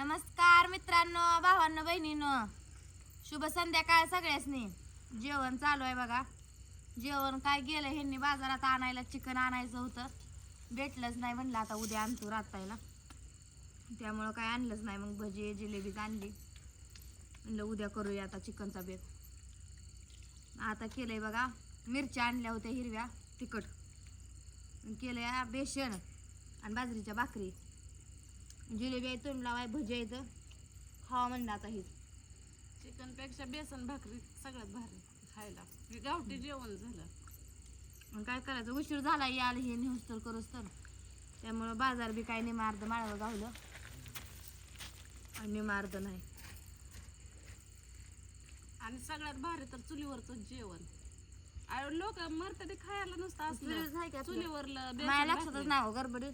नमस्कार मित्रांनो, भावांनो, बहिणींनो, शुभ संध्याकाळ सगळ्यासनी. जेवण चालू आहे बघा. जेवण काय गेलं ह्यांनी बाजारात आणायला, चिकन आणायचं होतं, भेटलंच नाही. म्हणलं आता उद्या आणतो रात्रीला, त्यामुळं काय आणलंच नाही. मग भजी जिलेबीच आणली. म्हणलं उद्या करूया आता चिकनचा बेत. आता केलंय बघा, मिरच्या आणल्या होत्या हिरव्या तिखट, केलंय बेसन आणि बाजरीच्या भाकरी, जिलेबी आहे, तोंड लावाय, भजी आहेत. खावा म्हणलं आता हेच. चिकन पेक्षा बेसन भाकरी सगळ्यात भारी खायला. हे गावठी जेवण झालं. मग काय करायचं, उशीर झाला याला हे न्यूज तर करूच तर. त्यामुळं बाजार बी काय निमार्द माळवं गावलं आणि निमार्द नाही. आणि सगळ्यात भारी तर चुलीवरचं जेवण. लोक मरतात ते खायला नुसतं चुलीच आहे असलं का चुलीवरलं माझ्या लक्षातच नाही हो गडबडीत.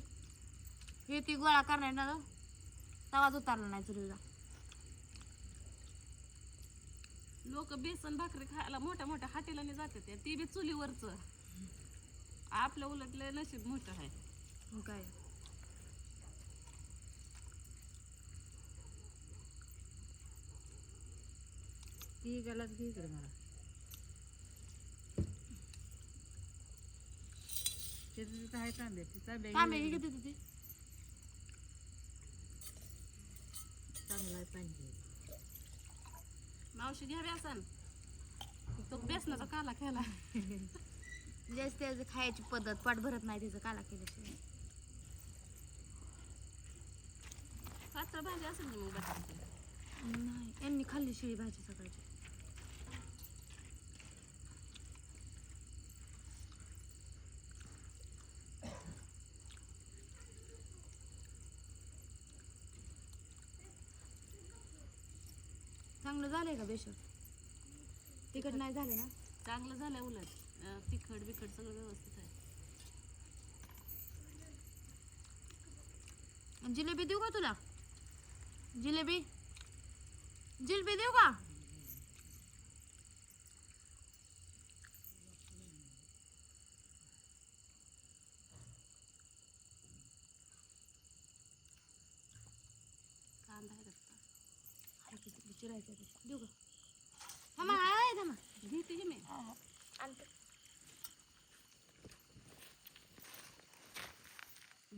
हे ती गोळा करणार ना, तवाच उतारला नाही चुलीला. लोक बेसन भाकरी खायला मोठ्या मोठ्या हॉटेलाने जातात, ती बी चुलीवरचं. आपलं उलटलं नशीब मोठं आहे. मग काय ती गेलाच घे इकडे मला. तिथं आहे तांबे, ती तांबे तांबे घेते तुझी. चांगला आहे पाहिजे. मावशी घ्यावी असन तो बेसनाचा काला खायला. जास्त त्याचं खायची पद्धत पाठ भरत नाही तिचं काला केल्याशिवाय. पातळ भाजी असेल ना मग बटाट्याची. नाही, यांनी खाल्ली शिळी भाजी सकाळची. चांगलं झालंय का बेसन? तिखट नाही झालं ना? चांगलं झालंय उलट. तिखट बिखट सगळं व्यवस्थित आहे. जिलेबी देऊ का तुला? जिलेबी जिलेबी देऊ का? कांदा आहे रस्ता. चिरायचं देऊ का? थांबा, आहे थांबा. घेते की मी. आणते.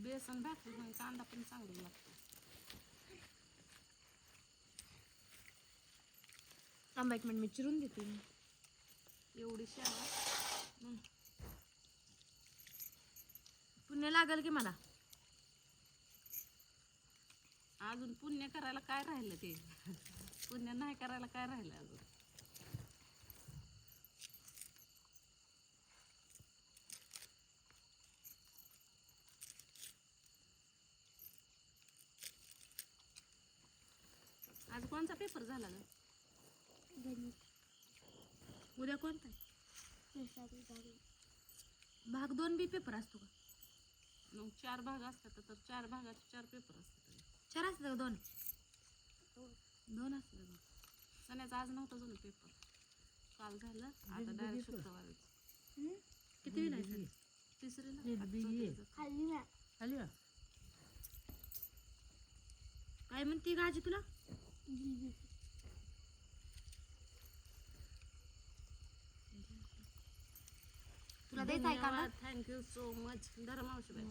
बेसन भाकरी पण कांदा पण चांगला लागतो. थांबा एक मिनिट, मी चिरून देते. एवढी शेवा पुण्य लागेल की मला. अजून पुण्य करायला काय राहिलं ते. पुण्य नाही करायला काय राहिलं अजून. आज कोणचा पेपर झाला ग? उद्या कोणता आहे? भाग 2 बी पेपर असतो का? मग 4 भाग असतात तर 4 भागाचे 4 पेपर असतात. 4 असतात का? 2 असतात. सण्याचा आज नव्हता जुनं पेपर, काल झालं. आता डायरेक्ट शुक्रवारच. किती वेळ आहे? तिसरीला खाली वा. काय म्हणते का आजी तुला? तुला द्यायचं आहे का? Thank you so much. धरा मावशी बाई.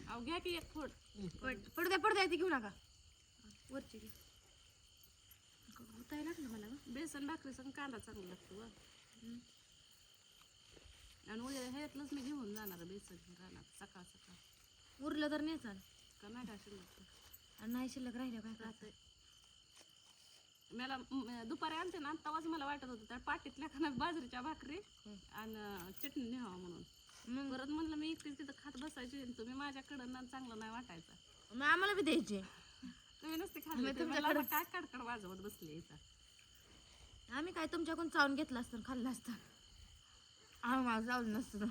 अहो घ्या की एक फोड. पडू द्या ती घेऊ नका. वरची घे. उताय लागलं मला गं. बेसन भाकरी संग कांदा चांगला लागतो व. आणि उद्या ह्यातलंच मी घेऊन जाणार बेसन राहणार सकाळ सकाळ. उरलं तर न्यायचं का नाही का शिल्लक. आणि नाही शिल्लक राहिलं काय करायचं? मला दुपारी आणते ना तेव्हाच मला वाटत होतं त्या पाटीतल्या खाना बाजरीच्या भाकरी आणि चटणी न्यावा म्हणून. परत म्हणलं मी एकटीच तिथं खात बसायची, तुम्ही माझ्याकडं ना चांगलं नाही वाटायचं. मग आम्हाला बी द्यायचे. तुम्ही नसते खाल्ले तर मला आता काय कडकड वाजवत बसले इथं. आम्ही काय तुमच्याकडून चावून घेतलं असतं आणि खाल्लं असतं. आम्हाला चावलं नसतं.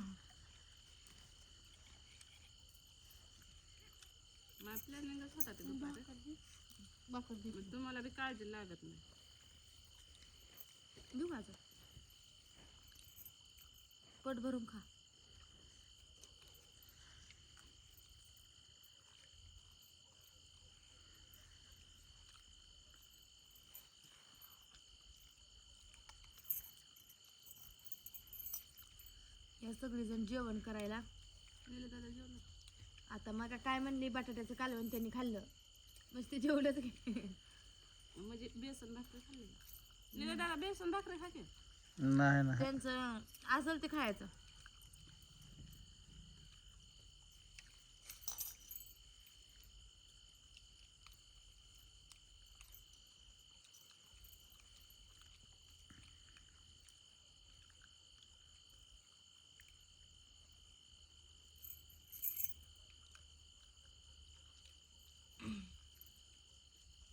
माझ्या प्लॅनिंगच होता ते दुपारी. मग तुम्हाला बी काळजी लागत नाही. घेऊ माझं पोट भरून खा. हे सगळेजण जेवण करायला. गेले दादा जेवण. आता मग काय म्हणली बटाट्याचं कालवण त्यांनी खाल्लं मस्त जेवढंच घे. म्हणजे बेसन भाकरी खाल्ली. गेले दादा बेसन भाकरी खाते. नाही नाही त्यांचं असेल ते खायचं.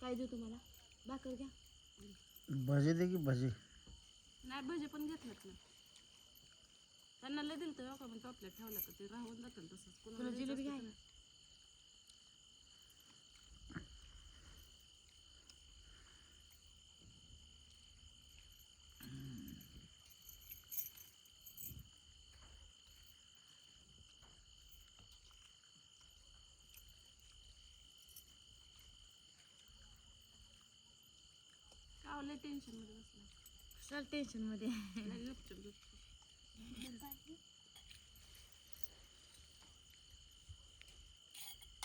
काय देऊ तुम्हाला भाकर घ्या. भजी दे की भजी. नाही भजे पण घेतलं ना त्यांना लय दिलं तर का पण टोपल्यात ठेवलं तर ते राहून जातं तसंच. तुला कोणाला जिलेबी द्यायचं घ्याय असतं तर का लय टेन्शन मध्ये बसला. सर टेन्शन मध्ये. लय गुपचूप गुपचूप.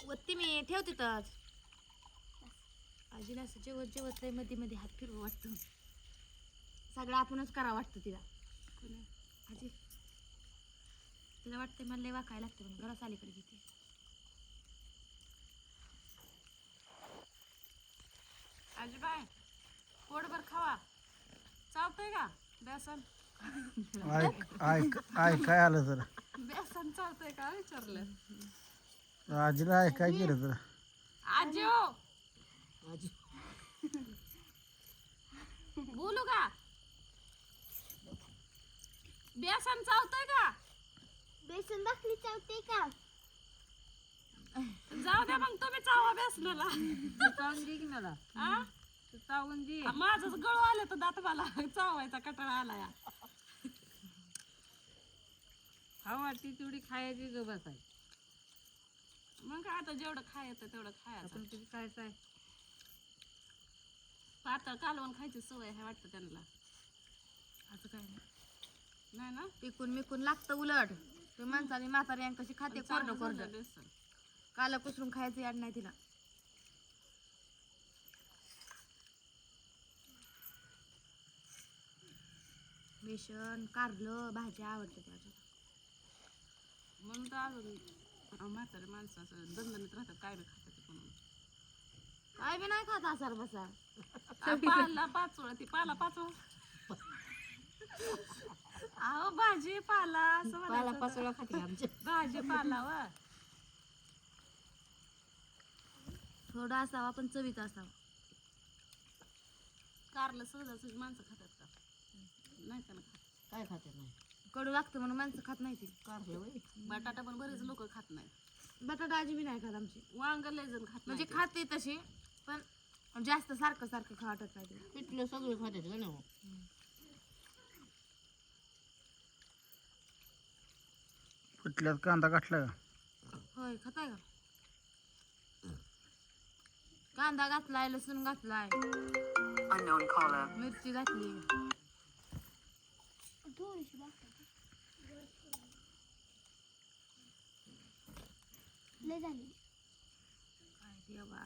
वत्ती मी ठेवते तर आजीला असं जेवत जेवत लय मध्ये मध्ये हात फिरवू वाटतं. सगळं आपणच करा वाटतं तिला. कोणी आजी तिला वाटतं मला लय वाकायला लागतं म्हणून घरात अलीकडे घेते. आजीबाई पोटभर खावा. चावतंय का बेसन? ऐक ऐक ऐक काय आलं तर बेसन चावतंय का विचारलं. आजीला ऐक काय केलं तर आजो बोलू का? बेसन चावतंय का? बेसन भाकरी चावते का? जाऊ द्या मग तुम्ही चावा बेसनाला. चावून दे की मला. आ? चावून दे. माझंच गळू आलं तर दात मला चावायचा कटाळा आला या. खाऊ वाटते तेवढी खायची ग बसाय. मग काय आता जेवढं खायचं तेवढं खायचं. आपण किती खायचं आहे. पातळ कालवण खायची सवय आहे वाटतं त्यांना. असं काय नाही. नाही ना पिकून मिकून लागतं उलट. ते माणसाने म्हातारी कशी खाते कोरडं कोरडं. बेसन काला कुसरून खायचं याड नाही तिला. बेसन कारलं भाज्या आवडतं त्याच्या. म्हणून तर अजून म्हातारे माणसं असं दणदणीत राहतात काय बी खातात ते म्हणून. काय बी नाही खात असार बसा. पाला पाचोळा ती पाला पाचोळा. अहो भाजी पाला असं म्हणायचं होतं. खाते आमच्या. भाजी पाला व थोडा असावा पण चवीचा असावा. कारलं सहजासहजी माणसं खातात का? नाही का ना खात. काय खाते नाही. कडू लागतं म्हणून माणसं खात नाही ती. कारलं वय. बटाटा पण बरेच लोक खात नाहीत. बटाटा आजी बी नाही खात आमची. वांग लय जण खात म्हणजे नाहीत. खाते तशी पण जास्त सारखं सारखं खा वाटत नाही तिला. पिठलं सगळं खाते का ना. कुठल्यात कांदा घातला का? होय खाताय का? कांदा घातलाय लसूण घातलाय मिरची घातली. थोडीशी भाकरी लय झाली. काय देवा.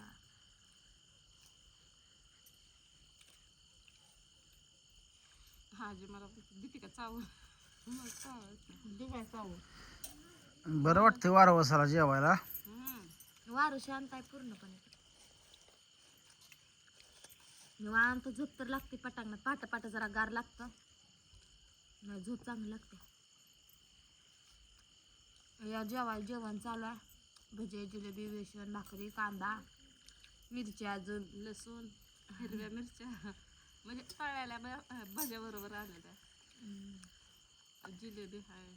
हाजी मला दीपिका चावून मग चावायचं. दे काय चावून. बरं वाटतं वारं वसाला जेवायला. वारं शांत आहे पूर्णपणे. निवांत झोप तर लागते पटांगणात. पाट पाट जरा गार लागतं नाही झोप चांगली लागते. या जेवण चालू आहे. भजे जिलेबी बेसन भाकरी कांदा मिरच्या अजून लसूण हिरव्या मिरच्या म्हणजे तळलेल्या भाज्या बरोबर आलेल्या. जिलेबी आहे.